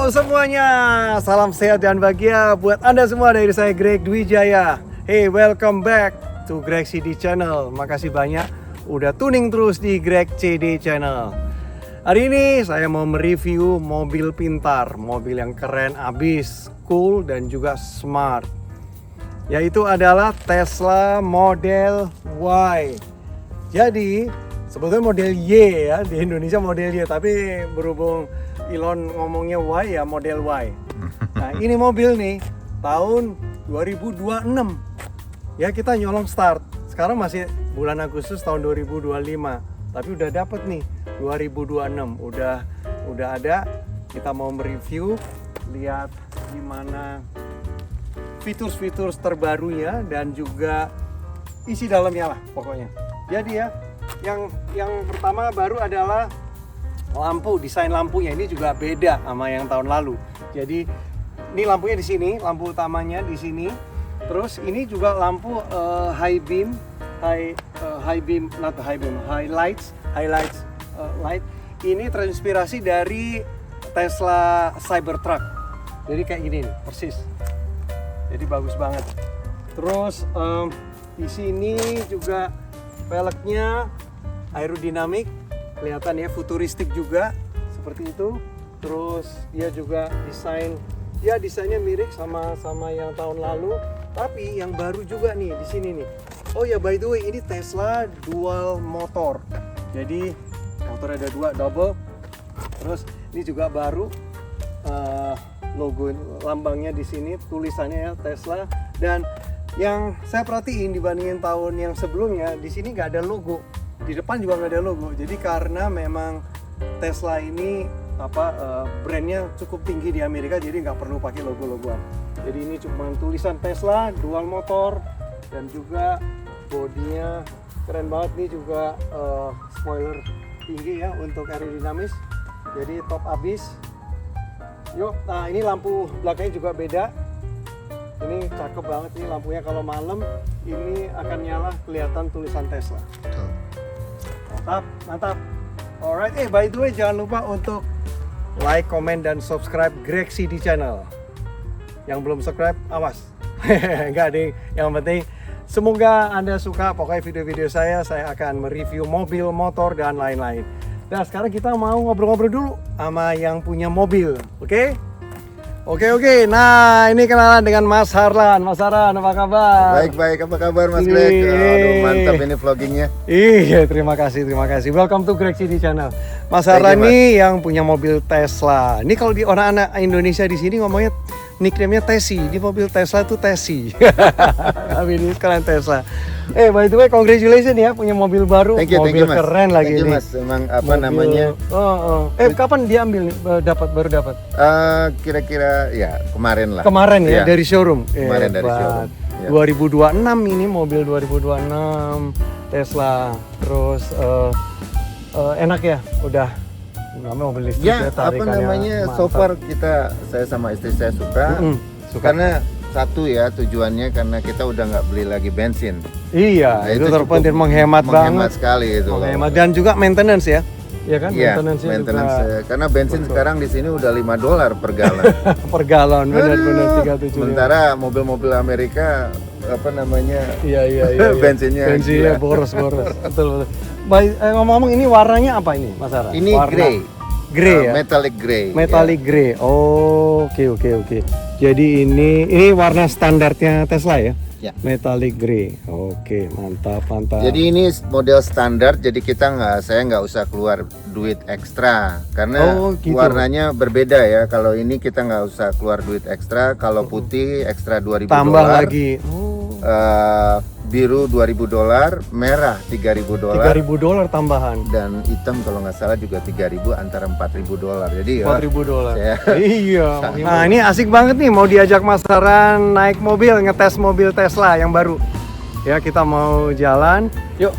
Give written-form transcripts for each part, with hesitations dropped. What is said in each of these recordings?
Halo semuanya, salam sehat dan bahagia buat Anda semua dari saya Greg Dwi Jaya. Hey, welcome back to Greg CD Channel. Makasih banyak udah tuning terus di Greg CD Channel. Hari ini saya mau mereview mobil pintar, mobil yang keren abis, cool dan juga smart. Yaitu adalah Tesla Model Y. Jadi sebetulnya model Y ya, di Indonesia model Y, tapi berhubung Elon ngomongnya Y ya model Y. Nah ini mobil nih tahun 2026. Ya kita nyolong start. Sekarang masih bulan Agustus tahun 2025. Tapi udah dapet nih 2026. Udah ada. Kita mau mereview, lihat gimana fitur-fitur terbarunya dan juga isi dalamnya lah pokoknya. Jadi ya, yang pertama baru adalah lampu, desain lampunya ini juga beda sama yang tahun lalu. Jadi ini lampunya di sini, lampu utamanya di sini. Terus ini juga lampu high lights light. Ini terinspirasi dari Tesla Cybertruck. Jadi kayak gini nih, persis. Jadi bagus banget. Terus di sini juga velgnya aerodinamik. Kelihatan ya futuristik juga seperti itu. Terus dia juga desainnya mirip sama yang tahun lalu, tapi yang baru juga nih di sini nih. Oh ya, by the way, ini Tesla dual motor. Jadi motor ada dua, double. Terus ini juga baru logo lambangnya di sini, tulisannya ya Tesla. Dan yang saya perhatiin dibandingin tahun yang sebelumnya, di sini nggak ada logo. Di depan juga nggak ada logo. Jadi karena memang Tesla ini brandnya cukup tinggi di Amerika, jadi nggak perlu pakai logo-logoan. Jadi ini cuma tulisan Tesla dual motor dan juga bodinya keren banget nih, juga spoiler tinggi ya untuk aerodinamis. Jadi top abis. Yuk, nah ini lampu belakangnya juga beda. Ini cakep banget nih lampunya, kalau malam ini akan nyala kelihatan tulisan Tesla. Mantap. Alright, by the way jangan lupa untuk like, comment, dan subscribe Greg CD Channel. Yang belum subscribe, awas. Enggak deh, yang penting semoga Anda suka pokoknya video-video saya akan mereview mobil, motor, dan lain-lain. Nah sekarang kita mau ngobrol-ngobrol dulu sama yang punya mobil, oke? Oke. Nah, ini kenalan dengan Mas Harlan. Mas Harlan, apa kabar? Baik. Apa kabar Mas Greg? Aduh, mantap ini vloggingnya. Iya, terima kasih. Welcome to Greg CD Channel. Mas Harlan ini yang punya mobil Tesla. Ini kalau di orang-anak Indonesia di sini ngomongnya nickname-nya Tesi. Di mobil Tesla tuh Tesi. Tapi ini sekalian Tesla. By the way, congratulations ya punya mobil baru. Thank you, mobil Mas. keren lagi Thank you, nih. Mas. Emang namanya? Kapan diambil nih? Baru dapat? Kira-kira ya kemarin lah. Kemarin ya, dari showroom. Kemarin dari showroom. Ya. 2026 ini mobil 2026 Tesla. Terus enak ya, udah namanya mobil listrik ya, namanya mantap. So far saya sama istri saya suka. Karena satu ya tujuannya karena kita udah nggak beli lagi bensin. Iya, nah, itu terpenting, menghemat banget sekali itu. Menghemat dan juga maintenance ya. Iya kan? Iya, maintenance juga. Karena bensin betul. Sekarang di sini udah $5 per galon. Per galon, benar 37. Sementara mobil-mobil Amerika Iya. bensinnya boros. Betul. Ngomong-ngomong ini warnanya apa ini, Mas Ara? Ini grey ya? Metallic grey. Oh, oke. Jadi ini warna standarnya Tesla ya? Ya. Metallic grey. Oke, mantap. Jadi ini model standar, jadi saya nggak usah keluar duit ekstra karena warnanya berbeda ya. Kalau ini kita nggak usah keluar duit ekstra. Kalau putih ekstra $2.000. Tambah lagi. Biru $2.000, merah $3.000. $3.000 tambahan. Dan hitam kalau nggak salah juga $3.000, antara $4.000. Jadi $4.000. Iya. Nah ini asik banget nih, mau diajak Mas Haran naik mobil, ngetes mobil Tesla yang baru. Ya kita mau jalan. Yuk.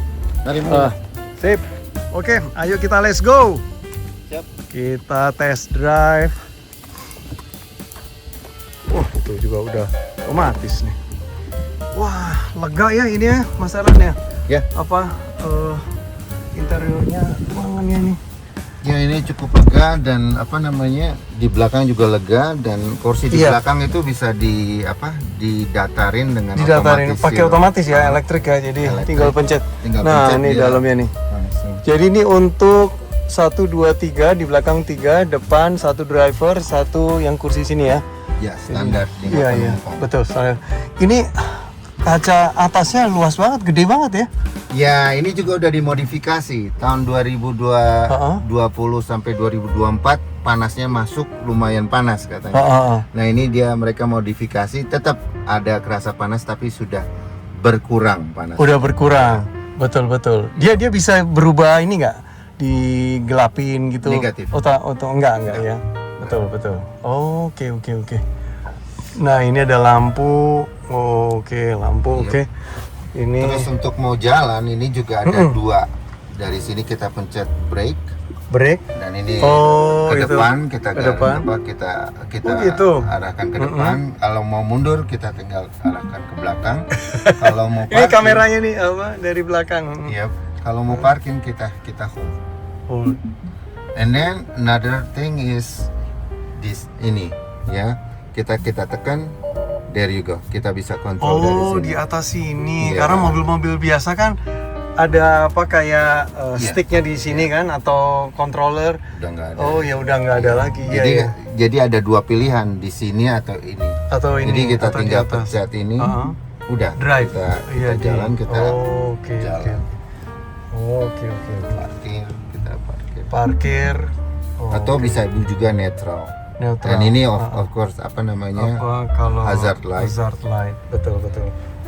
Sip. Oke, ayo kita let's go. Siap. Kita test drive. Itu juga udah otomatis nih. Wah, lega ya ini ya, Mas Alan ya? Ya. Interiornya ruangannya nih. Ya ini cukup lega dan apa namanya di belakang juga lega dan kursi di belakang itu bisa didatarin dengan didatarin pakai ya. otomatis ya, elektrik ya, jadi tinggal pencet. Nah pencet ini dia dalamnya nih. langsung. Jadi ini untuk 1, 2, 3 di belakang 3, depan 1 driver, 1 yang kursi sini ya. Ya standar. Iya betul. Ini kaca atasnya luas banget, gede banget ya. Ya ini juga udah dimodifikasi tahun 2020 sampai 2024 panasnya masuk lumayan panas katanya. Nah ini mereka modifikasi, tetap ada kerasa panas tapi sudah berkurang panas. Udah berkurang, betul. Dia bisa berubah ini nggak? Digelapin gitu? Negatif. Enggak ya. Betul. Oke. Nah ini ada lampu. Lampu. Oke. Ini terus untuk mau jalan ini juga ada 2. Dari sini kita pencet brake dan ini ke depan kita gitu. arahkan ke depan. Kalau mau mundur kita tinggal arahkan ke belakang. Kalau mau parking, ini kameranya nih dari belakang. Yep. Kalau mau parking kita hold. And then another thing is this ini ya. Kita tekan. There you go. Kita bisa kontrol dari sini. Di atas sini. Karena mobil-mobil biasa kan ada apa kayak sticknya di sini kan atau controller. Udah nggak ada. Oh ya udah nggak ada lagi. Jadi ada 2 pilihan di sini atau ini. Jadi kita tinggal pencet ini. Udah. Drive. Kita jalan kita. Oke. Kita parkir. Atau bisa juga netral. Dan ini of course kalau hazard light. Betul.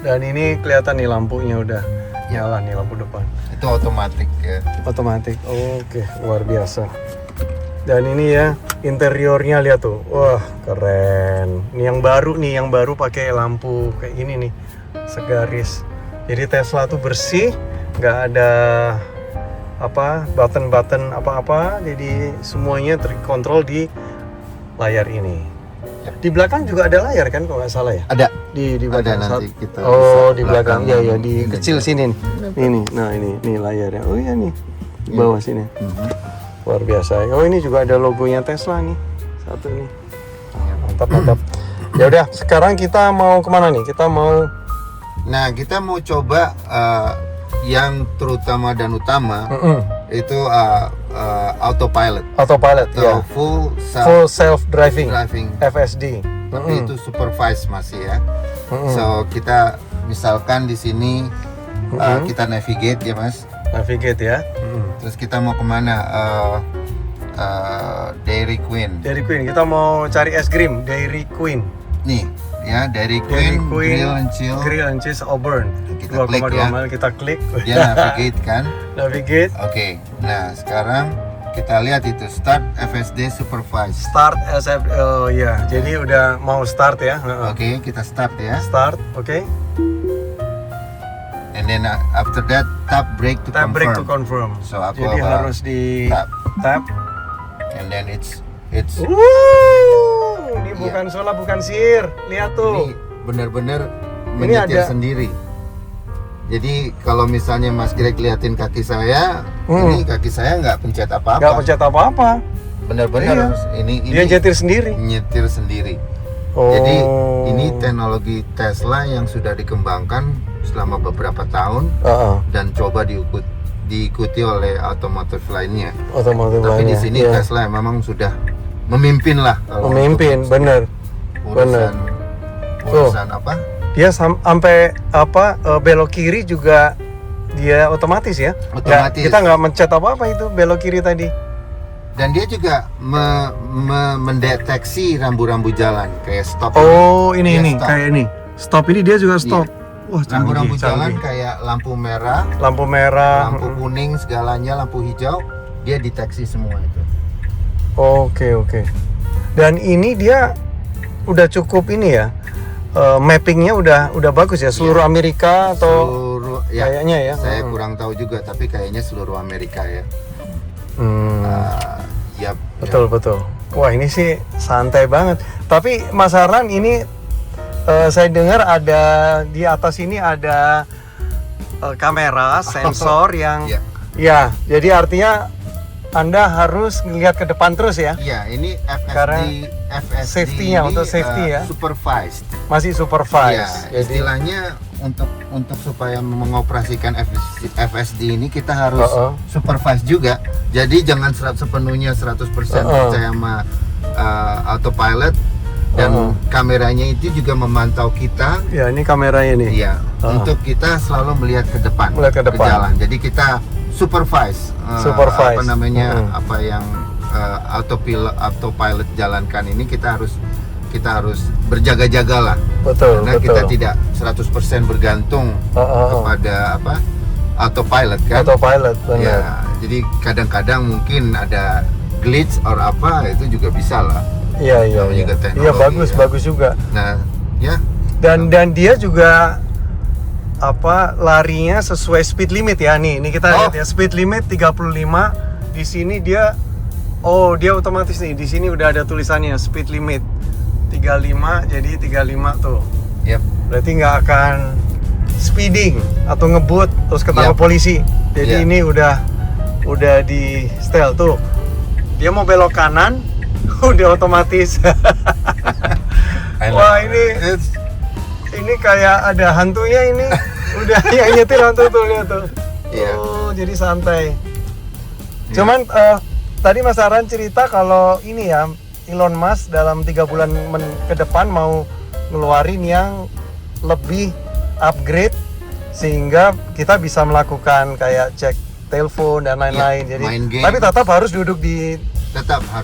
Dan ini kelihatan nih lampunya udah nyala nih, lampu depan. Itu otomatis ya. Otomatis. Oke, luar biasa. Dan ini ya interiornya, lihat tuh. Wah, keren. Ini yang baru pakai lampu kayak gini nih. Segaris. Jadi Tesla tuh bersih, nggak ada button apa-apa. Jadi semuanya terkontrol di layar ini. Di belakang juga ada layar kan kalau nggak salah ya? Ada. Di belakang. Ada nanti kita di belakang. Ya di kecil sini. Ini. Nah, ini layarnya. Oh iya nih. Di bawah sini. Luar biasa. Oh, ini juga ada logonya Tesla nih. Satu nih. Mantap. Ya udah, sekarang kita mau kemana nih? Kita mau coba yang terutama dan utama itu autopilot atau full self driving FSD. Tapi itu supervised masih ya. So kita misalkan di sini kita navigate ya Mas. Navigate ya. Terus kita mau kemana? Dairy Queen. Kita mau cari es krim Dairy Queen. Nih ya, Dairy Queen Grill and Cheese Auburn. Kita klik ya. Kita klik. Dia navigate kan? Navigate. Oke. Nah sekarang kita lihat itu start FSD supervised. Start ya. Jadi udah mau start ya. Oke, kita start ya. Start, oke. And then after that tap brake to confirm. So aku jadi harus di tap. And then it's. Ini bukan sulap, bukan sihir. Lihat tuh. Ini benar-benar menyetir sendiri. Jadi kalau misalnya Mas Greg liatin kaki saya, ini kaki saya nggak pencet apa-apa. Nggak pencet apa-apa. Benar-benar ini dia nyetir sendiri. Nyetir sendiri. Jadi ini teknologi Tesla yang sudah dikembangkan selama beberapa tahun dan coba diikuti oleh otomotif lainnya. Tapi di sini Tesla memang sudah memimpin lah. Memimpin, bener. Urusan apa? Dia sampai belok kiri juga dia otomatis ya. Otomatis. Kita nggak mencet apa-apa itu belok kiri tadi. Dan dia juga mendeteksi rambu-rambu jalan kayak stop. Ini stop. Kayak ini. Stop ini dia juga stop. Iya. Wah, rambu-rambu jalan kayak lampu merah, lampu kuning segalanya, lampu hijau, dia deteksi semua itu. Oke. Dan ini dia udah cukup ini ya. Mappingnya udah bagus ya, seluruh Amerika atau kayaknya ya. Saya kurang tahu juga, tapi kayaknya seluruh Amerika ya. Betul. Wah, ini sih santai banget. Tapi Mas Harlan, ini saya dengar ada di atas ini ada kamera sensor yang ya, jadi artinya Anda harus ngelihat ke depan terus ya. Iya, ini Karena FSD safety-nya, ini, untuk safety ya. supervised. Masih Iya, supervised. Jadi istilahnya untuk supaya mengoperasikan FSD ini kita harus supervised juga. Jadi jangan sepenuhnya 100% percaya sama autopilot, dan kameranya itu juga memantau kita. ya ini kameranya nih. Iya, untuk kita selalu melihat ke depan, Melihat ke depan. jalan. Jadi kita supervise, Supervise. apa namanya, apa yang autopilot jalankan ini kita harus berjaga-jaga lah. Betul, Karena betul. kita tidak 100% bergantung kepada autopilot kan. Autopilot, benar. Ya, jadi kadang-kadang mungkin ada glitch or apa, itu juga bisa lah. Iya. Namanya juga teknologi, Iya, bagus, ya. bagus juga. Nah, ya. Dan dia juga larinya sesuai speed limit ya. Nih kita lihat ya, speed limit 35. Di sini dia otomatis nih. Di sini udah ada tulisannya speed limit 35, jadi 35 tuh. Yep. Berarti nggak akan speeding atau ngebut terus ketangkap polisi. Jadi ini udah di setel tuh. Dia mau belok kanan, udah otomatis. Wah, ini kayak ada hantunya ini. Udah yang nyetir hantu tuh, lihat tuh. Iya. Oh, jadi santai. Cuman tadi Mas Aran cerita kalau ini ya, Elon Musk dalam 3 bulan ke depan mau ngeluarin yang lebih upgrade sehingga kita bisa melakukan kayak cek telepon dan lain-lain. Jadi main game. tapi tetap harus duduk di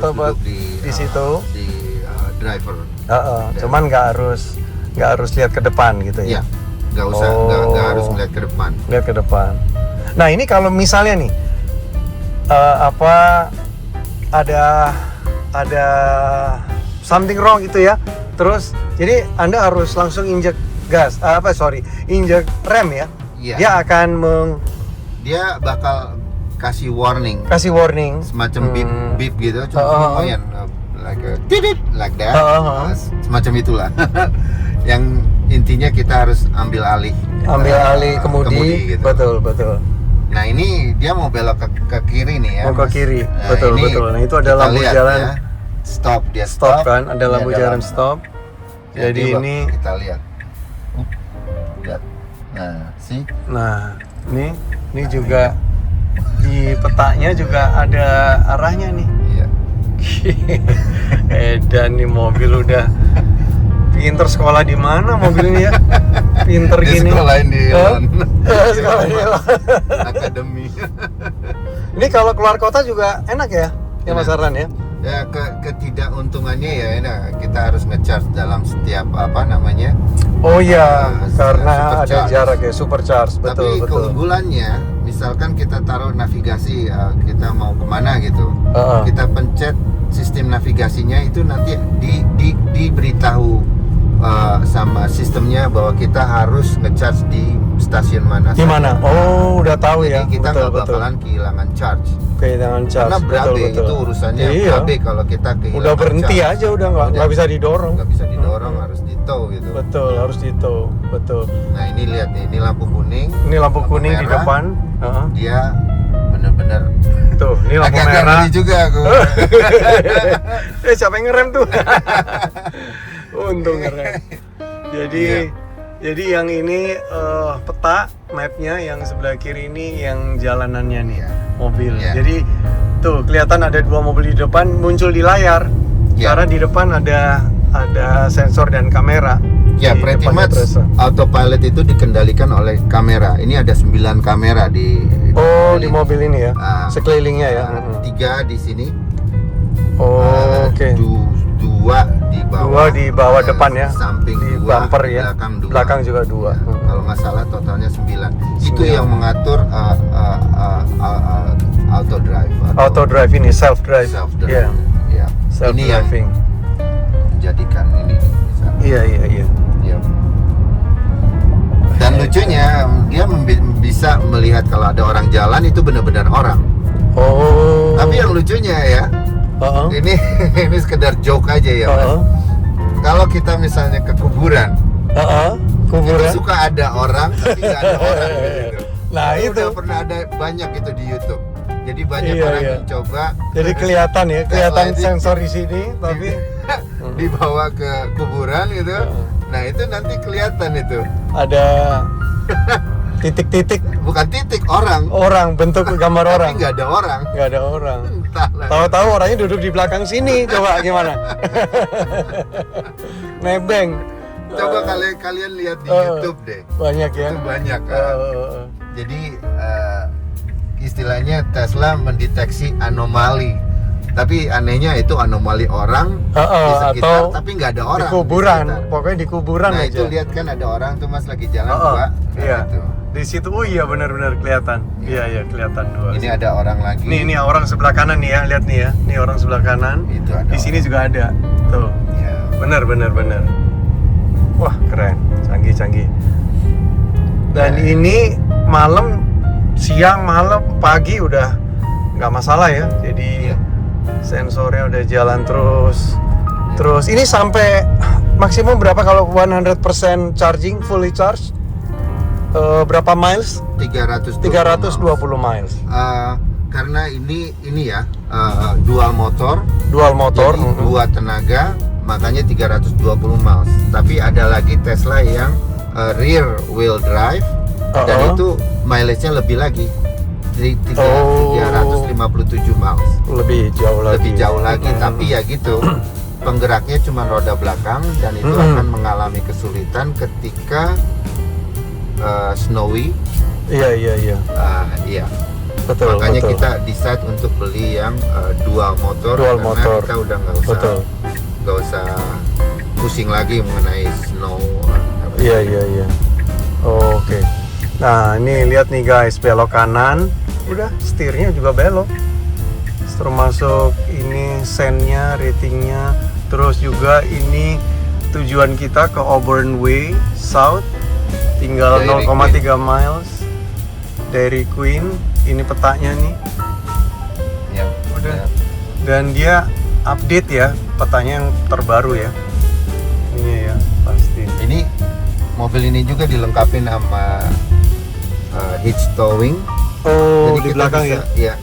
Duduk di situ. di driver. Cuman nggak harus lihat ke depan gitu ya. Iya. Nggak usah, nggak harus melihat ke depan. Lihat ke depan. Nah, ini kalau misalnya nih ada something wrong gitu ya. Terus jadi Anda harus langsung injek gas, injek rem ya. Iya. Dia akan Dia bakal kasih warning, semacam beep gitu, cuma lumayan like a beep like that. Semacam itulah. Yang intinya kita harus ambil alih kemudi. gitu. Betul. Nah, ini dia mau belok ke kiri nih ya. Mau ke Mas. kiri. Nah, Betul. Nah, itu ada kita lampu lihat jalan. ya. Stop, dia Stop kan, ada lampu jalan lampu. stop. Jadi ini kita lihat. Lihat. Nah, sih. Nah, ini juga di petanya juga ada arahnya nih. Iya. Dan nih mobil udah pinter, sekolah di mana mobil ini ya? Pinter Dia gini. sekolahin di Sekolah di Elon. Akademi. Ini kalau keluar kota juga enak ya, Mas Arlan ya? Ya, ketidakuntungannya ya, kita harus nge-charge dalam setiap Oh iya, karena ada supercharge. jarak ya, supercharge, Tapi betul. keunggulannya, misalkan kita taruh navigasi, kita mau kemana gitu, kita pencet sistem navigasinya itu nanti diberitahu sama sistemnya bahwa kita harus nge-charge di stasiun mana. Di mana? Oh, udah tahu Jadi ya. kita nggak betul. bakalan kehilangan charge. Kehilangan charge. Karena berabe, betul. itu urusannya Iya. berabe kalau kita kehilangan Udah berhenti charge. aja, udah nggak bisa didorong. Nggak bisa didorong, harus di-tow gitu. Betul, harus di-tow. Betul. Nah, ini lihat nih, ini lampu kuning. Ini lampu kuning di merah. depan. Dia bener-bener Tuh, ini lampu agak merah. ngeri juga aku. Siapa yang ngerem tuh? Untung ngerem. Jadi yang ini peta mapnya, yang sebelah kiri ini yang jalanannya nih, mobil. Iya. Jadi tuh kelihatan ada 2 mobil di depan muncul di layar. Iya. Karena di depan ada sensor dan kamera. Ya, Di pretty depannya much terus. autopilot itu dikendalikan oleh kamera. Ini ada 9 kamera di Di mobil ini ya, sekelilingnya ya. 3 di sini. Oke. 2 di bawah. 2 di bawah depan ya. Samping Di 2, bumper ya. belakang 2. Juga 2. Ya, kalau nggak salah totalnya 9. Itu 9. yang mengatur auto drive. Auto drive ini, self drive. Self drive. Iya. Ya. Self Ini yang driving. menjadikan ini bisa. Iya. Ya. Dan lucunya dia bisa melihat kalau ada orang jalan itu benar-benar orang. Oh. Tapi yang lucunya ya, ini sekedar joke aja ya, Mas. Kalau kita misalnya ke kuburan, Kuburan. itu suka ada orang tapi nggak ada orang gitu. Nah, itu. Udah pernah ada banyak itu di YouTube. Jadi Jadi banyak Iya, orang iya. yang coba. Jadi kelihatan ya, kelihatan Tesla ini sensor di sini, tapi dibawa ke kuburan gitu. Nah itu nanti kelihatan itu. ada titik-titik Bukan titik orang. orang, bentuk gambar Tapi orang. nggak ada orang. Nggak ada orang. Entahlah. Tahu-tahu orangnya duduk di belakang sini, coba gimana? Nebeng. Coba kalian lihat di Oh. YouTube deh. Banyak ya. Itu banyak kan. Jadi istilahnya Tesla mendeteksi anomali. Tapi anehnya itu anomali orang di sekitar, atau tapi nggak ada orang. di kuburan, di sekitar. pokoknya di kuburan Nah aja. itu lihat kan ada orang tuh Mas lagi jalan dua. Iya. Gitu. Di situ, oh iya benar-benar kelihatan. Iya kelihatan dua. Ini ada orang lagi. Nih orang sebelah kanan nih ya, lihat nih ya. Nih orang sebelah kanan. Itu ada. Di sini juga ada. Tuh. Ya. Benar. Wah keren, canggih. Dan ini malam, siang, malam, pagi udah nggak masalah ya. Jadi sensornya udah jalan terus. Terus ini sampai maksimum berapa kalau 100% charging, fully charge? Berapa miles? 320 miles. Karena ini ya dual motor. Dual motor. Jadi dua tenaga, makanya 320 miles. Tapi ada lagi Tesla yang rear wheel drive dan itu mileage-nya lebih lagi. Jadi 357 miles. Lebih jauh lagi. Tapi ya gitu. Penggeraknya cuma roda belakang dan itu akan mengalami kesulitan ketika snowy. Iya. Iya. Betul. Makanya kita decide untuk beli yang dual motor karena kita udah nggak usah pusing lagi mengenai snow. Iya. Oke. Nah ini lihat nih guys, belok kanan, udah setirnya juga belok. Termasuk ini sennya, ratingnya, terus juga ini tujuan kita ke Auburn Way South, tinggal 0,3 miles dari Queen. Ini petanya nih. Ya, udah. Dan dia update ya, petanya yang terbaru ya. Ini ya, pasti. Ini mobil ini juga dilengkapi sama hitch towing. Oh, Jadi di kita belakang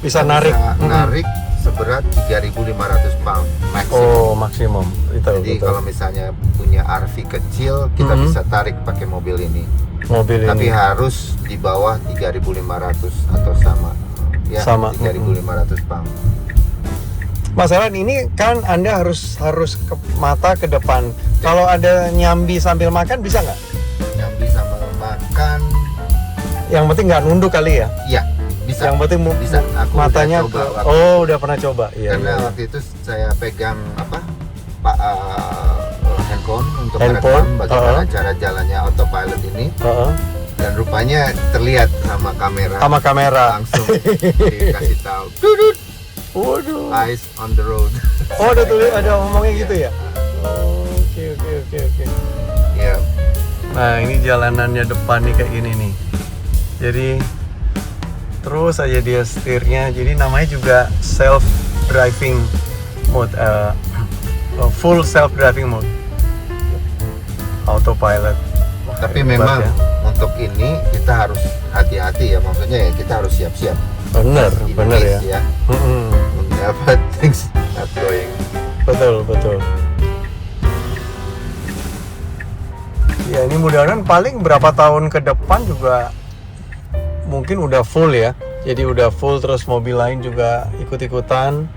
bisa narik. Narik seberat 3.500 pound maksimum. Oh, maksimum. Jadi kalau misalnya punya RV kecil, kita bisa tarik pakai mobil ini. Tapi harus di bawah 3.500 atau sama. Ya, sama 3.500 pound. Mas Alan, ini kan Anda harus ke mata ke depan. Kalau ada nyambi sambil makan bisa nggak? Nyambi sambil makan. Yang penting nggak nunduk kali ya? Iya, bisa. Yang penting bisa. Aku matanya udah coba udah pernah coba. Iya. Karena waktu itu saya pegang handphone untuk Handphone, merekam bagaimana cara jalannya autopilot ini. Dan rupanya terlihat sama kamera. Langsung dikasih tahu. Dudut. Waduh. Eyes on the road. Oh, ada ngomongnya gitu ya? Oke. Iya. Nah, ini jalanannya depan nih kayak gini nih. Jadi terus aja dia setirnya. Jadi namanya juga self driving mode, full self driving mode, autopilot. Tapi memang untuk ini kita harus hati-hati ya, maksudnya ya kita harus siap-siap. Bener ya. Dapat things not going. Betul. Ya ini mudah-mudahan paling berapa tahun ke depan juga mungkin udah full ya. Jadi udah full, terus mobil lain juga ikut-ikutan.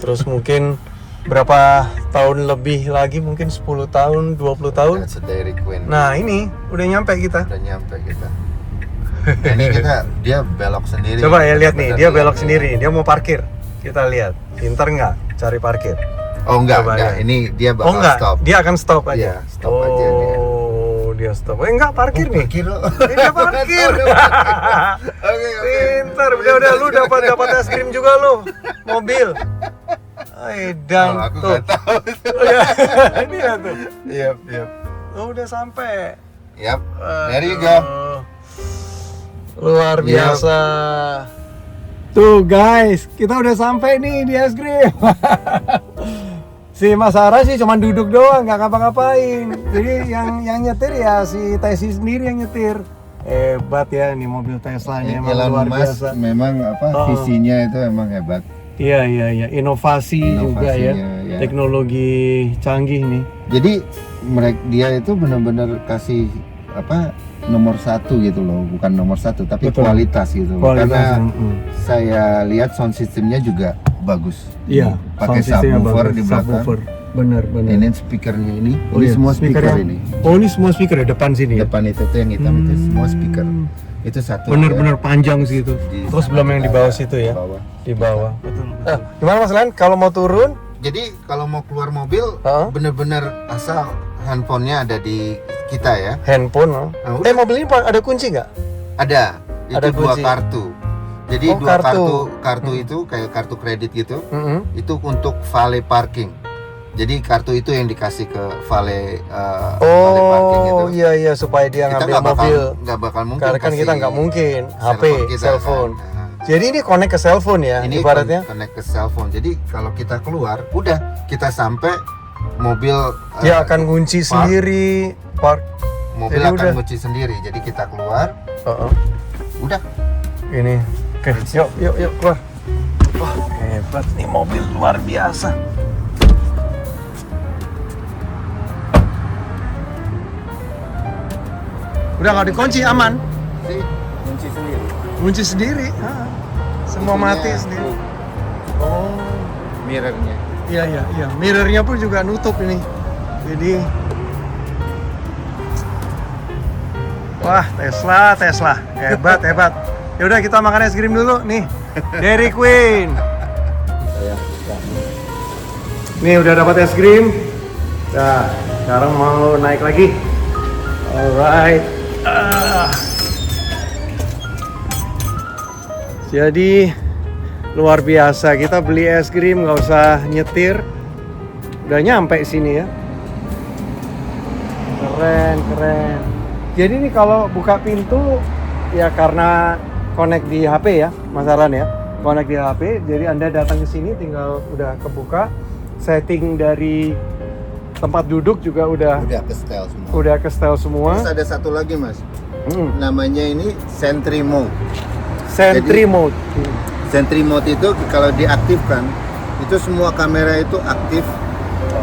Terus mungkin berapa tahun lebih lagi, mungkin 10 tahun, 20 tahun. That's a Dairy Queen. Nah ini udah nyampe kita. Nah, ini dia belok sendiri. Coba ya lihat nih, dia belok sendiri. Dia mau parkir. Kita lihat, pinter nggak cari parkir? Oh enggak. Ya. Ini dia bakal stop. Dia akan stop aja. Iya, stop aja dia. Dia stop. Enggak parkir nih. Parkir lo. Dia parkir. Oke. Pinter. Udah lu dapat es krim juga lu. Mobil. Dan aku tuh. nggak tahu. Ini ya tuh. Yap. Oh, udah sampai. Yap. There you go. Luar biasa. Tuh guys, kita udah sampai nih di es krim. Si Mas Ara sih cuma duduk doang, nggak ngapa-ngapain. Jadi yang nyetir ya si Tesi sendiri yang nyetir. Hebat ya ini mobil Tesla-nya, emang Elon luar Musk biasa. memang visinya itu emang hebat. Iya, inovasi juga ya. Inovasinya, ya. Teknologi canggih nih. Jadi dia itu benar-benar kasih nomor satu gitu loh, bukan nomor satu tapi Betul. kualitas gitu loh. Kualitas, Karena saya lihat sound systemnya juga bagus. Iya, Pakai sound systemnya subwoofer bagus. di belakang. Subwoofer. Benar. Ini speakernya ini iya, semua speaker speakernya. ini. Oh, ini semua speaker ya depan sini ya. Depan itu tuh yang hitam itu semua speaker. Itu satu. Bener-bener panjang sih itu. Terus belum yang di bawah situ ya. Di bawah. Betul. Gimana Mas Len? Kalau mau turun? Jadi kalau mau keluar mobil bener-bener asal handphonenya ada di kita ya. Handphone. Nah, mobil ini ada kunci nggak? Ada. Itu Ada dua kunci. kartu. Jadi dua kartu itu kayak kartu kredit gitu. Itu untuk valet parking. Jadi kartu itu yang dikasih ke valet parking itu. Oh iya supaya dia Kita ngambil mobil. nggak bakal mungkin. Karena kan kita kasih nggak mungkin HP, kita, cellphone. kan. Jadi ini connect ke cellphone ya, Ini ibaratnya. connect ke cellphone. Jadi kalau kita keluar, udah kita sampai mobil Dia akan kunci sendiri, park. mobil jadi akan udah. kunci sendiri. Jadi kita keluar, udah. Ini, oke, yuk keluar. Wah hebat nih mobil luar biasa. Udah nggak dikunci, aman. Sih, kunci sendiri. Kunci sendiri. Semua mati sendiri. Oh, Mirrornya. iya. Mirrornya pun juga nutup ini. Jadi, wah Tesla, hebat. Yaudah kita makan es krim dulu nih. Dairy Queen. Nih udah dapat es krim. Nah, sekarang mau naik lagi. Alright. Jadi luar biasa, kita beli es krim nggak usah nyetir, udah nyampe sini ya. Keren. Jadi ini kalau buka pintu ya karena connect di HP ya, Mas Aran ya, connect di HP. Jadi Anda datang ke sini tinggal udah kebuka, setting dari tempat duduk juga udah ke setel semua. Terus ada satu lagi Mas. Namanya ini Sentry Mode. Sentry Mode. Sentry Mode itu kalau diaktifkan, itu semua kamera itu aktif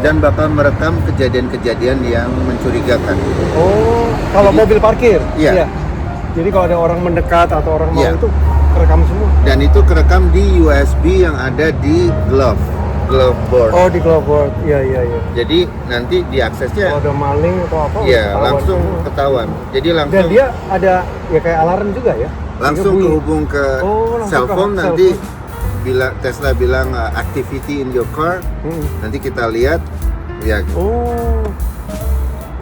dan bakal merekam kejadian-kejadian yang mencurigakan. Oh, kalau mobil parkir? Iya. Jadi kalau ada orang mendekat atau orang mau itu kerekam semua? Dan itu kerekam di USB yang ada di glove board. Oh, di glove board. Iya. Jadi nanti diaksesnya Kalau ada maling atau apa? iya ketahuan langsung semua. ketahuan. Jadi langsung Dan dia ada ya kayak alarm juga ya? langsung Bunyi. kehubung ke langsung cellphone ke nanti bila Tesla bilang activity in your car, nanti kita lihat ya. Oh.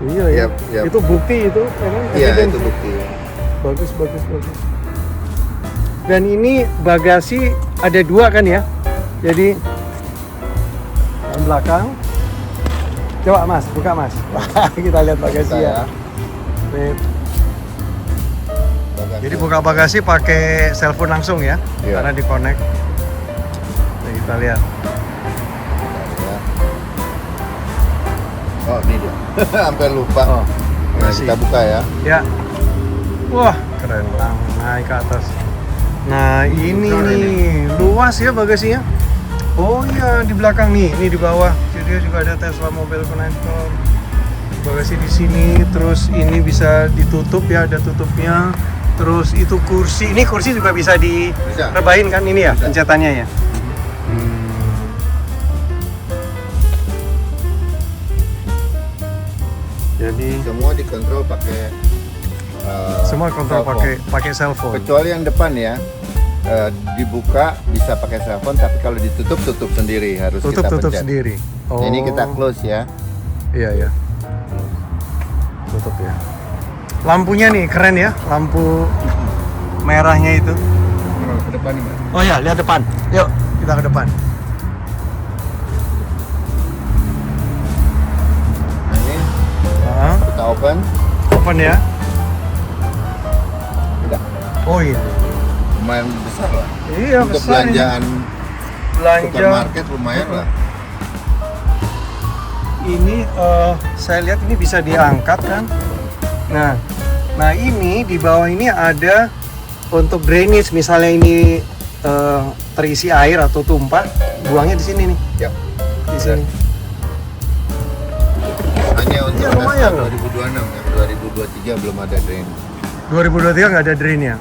Iya. Yap. Itu bukti itu ya kan? Iya, Evidence. itu bukti. Bagus. Dan ini bagasi ada 2 kan ya? Jadi yang belakang. Coba Mas, buka Mas. Kita lihat bagasi ya. Nih. Jadi buka bagasi pakai cellphone langsung ya, karena di connect. Nah, kita lihat. Oh ini dia. Sampai lupa. Nah, kita buka ya. Ya. Wah keren banget, naik ke atas. Nah ini nih luas ya bagasinya. Oh iya di belakang nih, ini di bawah. Jadi juga ada Tesla Mobile Connector. Bagasi di sini, terus ini bisa ditutup ya, ada tutupnya. Terus itu kursi, ini kursi juga bisa direbahin kan ini ya, pencetannya ya. Jadi Semua dikontrol pakai semua kontrol pakai cellphone. kecuali yang depan ya. Dibuka bisa pakai cellphone, tapi kalau ditutup tutup sendiri, harus kita Tutup pencet. sendiri. Oh. Ini kita close ya. Iya. Tutup ya. Lampunya nih keren ya, lampu merahnya itu. Ke depan nih Mas. Oh ya, lihat depan. Yuk, kita ke depan. Nah, ini kita open. Open ya. Udah. Oh iya. Lumayan besar lah. Iya, Untuk besar ini. belanjaan supermarket lumayan lah. Ini saya lihat ini bisa diangkat kan. Nah, Nah ini di bawah ini ada untuk drainage, misalnya ini terisi air atau tumpah, buangnya di sini nih. Ya. Di sini. Hanya untuk Iya, lumayan loh. 2026, yang 2023 belum ada drain. 2023 nggak ada drainnya.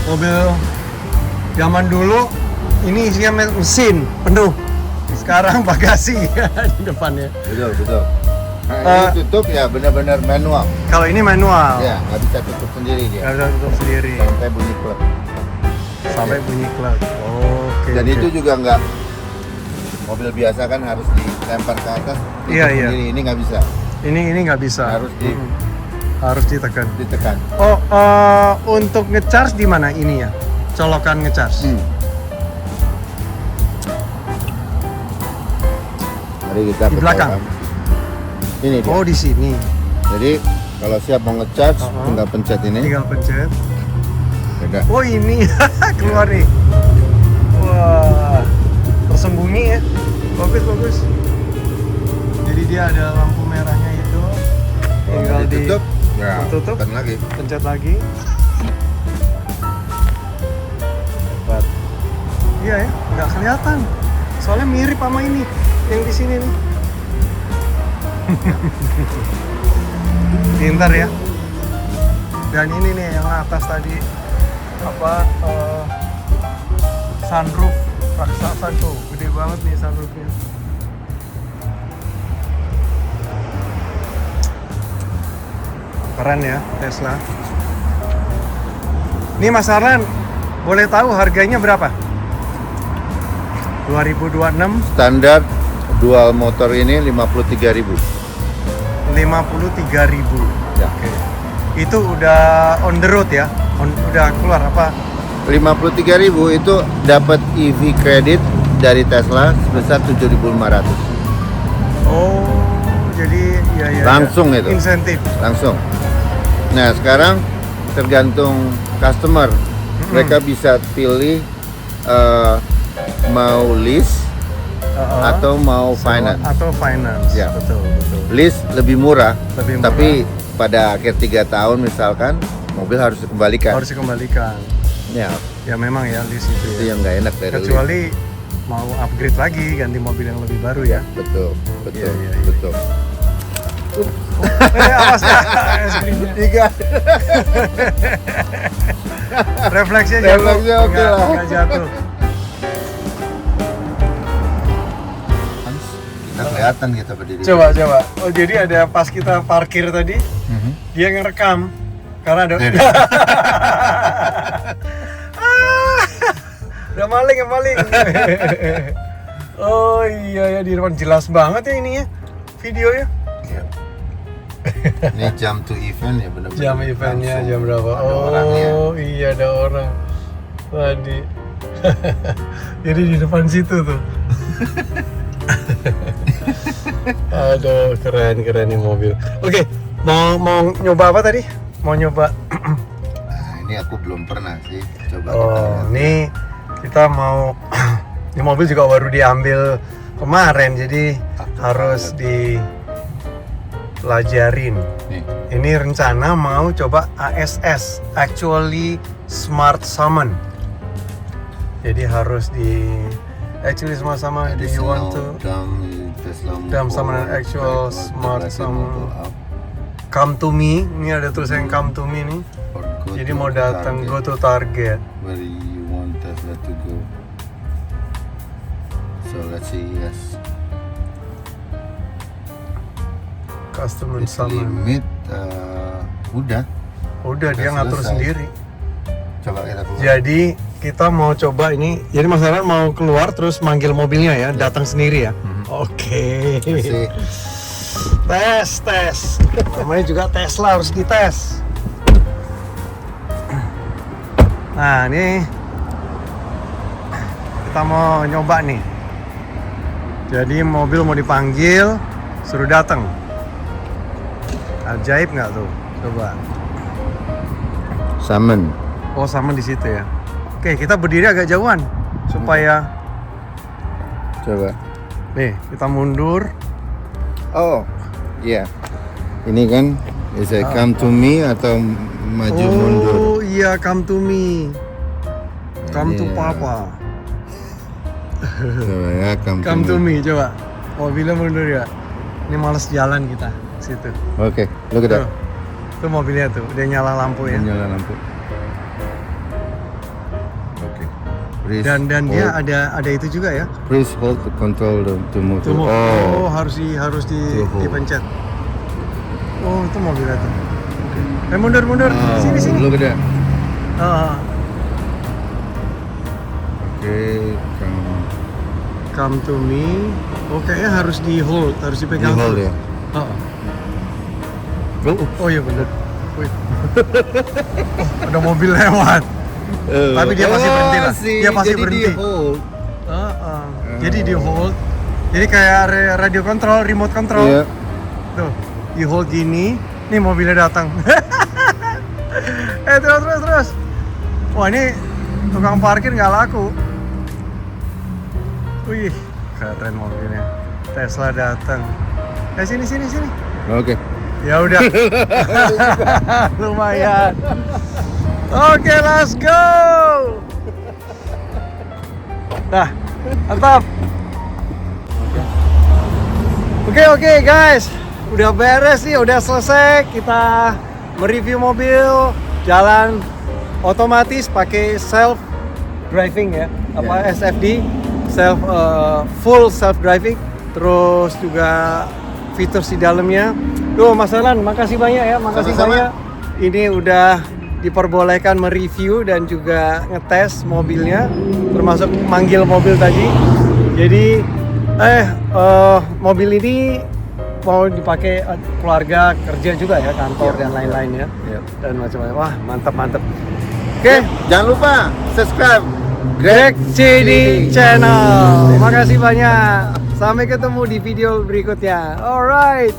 Mobil zaman dulu ini isinya mesin penuh. Sekarang bagasi di depannya. Betul, betul. Nah, ini tutup ya benar-benar manual. Kalau ini manual. Ya, nggak bisa tutup sendiri dia. Nggak bisa tutup sendiri. Sampai bunyi klep. Sampai bunyi klak. Oke. Dan oke. itu juga nggak, mobil biasa kan harus dilempar ke atas. tutup Iya, iya. sendiri. Ini nggak bisa. Ini nggak bisa. Harus ditekan. Ditekan. Oh, untuk ngecharge di mana ini ya? Colokan ngecharge. Mari kita Di belakang? pecolkan. Ini dia. Oh, di sini. Jadi kalau siap mau ngecharge, tinggal pencet ini. Tinggal pencet. Udah. Oh, ini keluar nih. Wah, tersembunyi ya. Bagus, bagus. Jadi dia ada lampu merahnya itu. Tinggal ditutup, ya, ditutup. tekan lagi. Pencet lagi. Cepat. Iya ya, nggak kelihatan. Soalnya mirip sama ini yang di sini nih. Pintar ya. Dan ini nih yang atas tadi apa sunroof raksasa tuh, gede banget nih sunroofnya. Keren ya Tesla. Ini Mas Arlan, boleh tahu harganya berapa? 2026 Standar dual motor ini 53.000. 53.000. Ya. Oke. Itu udah on the road ya? Udah keluar apa? 53.000 itu dapat EV credit dari Tesla sebesar 7.500. Oh, jadi ya. Langsung ya. itu. Insentif. Langsung. Nah, sekarang tergantung customer. Mereka bisa pilih mau lease atau mau finance. Atau finance. Ya. Betul. Lease lebih murah, Lebih murah. tapi pada akhir 3 tahun misalkan mobil harus dikembalikan. Harus dikembalikan. Ya, Ya memang ya lease itu itu ya. yang nggak enak dari lease. Kecuali mau upgrade lagi, ganti mobil yang lebih baru ya. Betul. Iya. Betul. Awas ya, screen-nya. 3. Refleksnya jatuh. Refleksnya oke lah. Nggak jatuh. Kita kelihatan kita berdiri. Coba. Oh jadi ada pas kita parkir tadi, dia ngerekam karena ada. Udah maling. Oh iya ya di depan jelas banget ya ini ya videonya. Ini jam to event ya benar-benar. Jam eventnya jam berapa? Ada orangnya. Iya ada orang tadi. Jadi di depan situ tuh. Aduh keren nih mobil. Oke, mau nyoba apa tadi? Mau nyoba? Nah, ini aku belum pernah sih. Coba kita Oh, lihat. ini kita mau. Ini mobil juga baru diambil kemarin, jadi harus dipelajarin. Nih. Ini rencana mau coba ASS, actually smart summon. Jadi harus actually smart summon. Do you want to dumb summon an actual smart summon? Come to me. Ini ada tulisan come to me nih. Jadi mau datang go to target. Where you want Tesla to go? So let's see, yes. Customer Speed summon. limit udah Dia ngatur selesai. sendiri. Coba kita keluar. Jadi kita mau coba ini. Jadi Mas Arlan mau keluar terus manggil mobilnya ya, datang sendiri ya. Oke. Masih Tes. Namanya juga Tesla harus dites. Nah ini kita mau nyoba nih. Jadi mobil mau dipanggil, suruh datang. Ajaib nggak tuh? Coba. summon. Oh sama di situ ya. Oke kita berdiri agak jauhan supaya Coba. nih kita mundur. Oh, iya. Ini kan bisa come to me atau maju mundur. Oh iya, come to me. Come to Iya. papa. Coba ya, Come to me, coba. Mobilnya mundur ya. Ini males jalan kita situ. Oke, look at that. Tuh mobilnya tuh, udah nyala lampu ya. Nyala lampu. Oke. Please Dan dia hold- ada itu juga ya. please hold the control to move. Tuh, Oh, harus To hold. dipencet. Oh, itu mobilnya tuh. Mundur. Oh, Sini. look at that. Ah, Oke, come to me. Oh, kayaknya harus di hold, harus di dipegang. hold terus. ya. Oh, Go. oh iya bener. Wih. Oh, ada mobil lewat. Tapi dia pasti berhenti lah. Dia pasti jadi berhenti. Di hold. Jadi di hold. Jadi kayak radio control, remote control. Iya. Tuh, di hold gini. Nih mobilnya datang. Terus. Wah, ini tukang parkir nggak laku. Wih, keren mobilnya. Tesla datang. Sini. Oke. Ya udah. Lumayan. Oke, let's go. Nah, mantap. Oke guys. Udah beres nih, udah selesai kita mereview mobil jalan otomatis pakai self driving ya. Apa SFD, full self driving. Terus juga fitur di dalamnya. Duh, Mas Alan, makasih banyak ya, makasih Sama-sama. banyak. Ini udah diperbolehkan mereview dan juga ngetes mobilnya, termasuk manggil mobil tadi. Jadi, mobil ini mau dipakai keluarga, kerja juga ya, kantor dan lain-lain ya, dan macam-macam. Wah, mantap. Oke, Jangan lupa subscribe Greg CD Channel. Makasih banyak. Sampai ketemu di video berikutnya. Alright.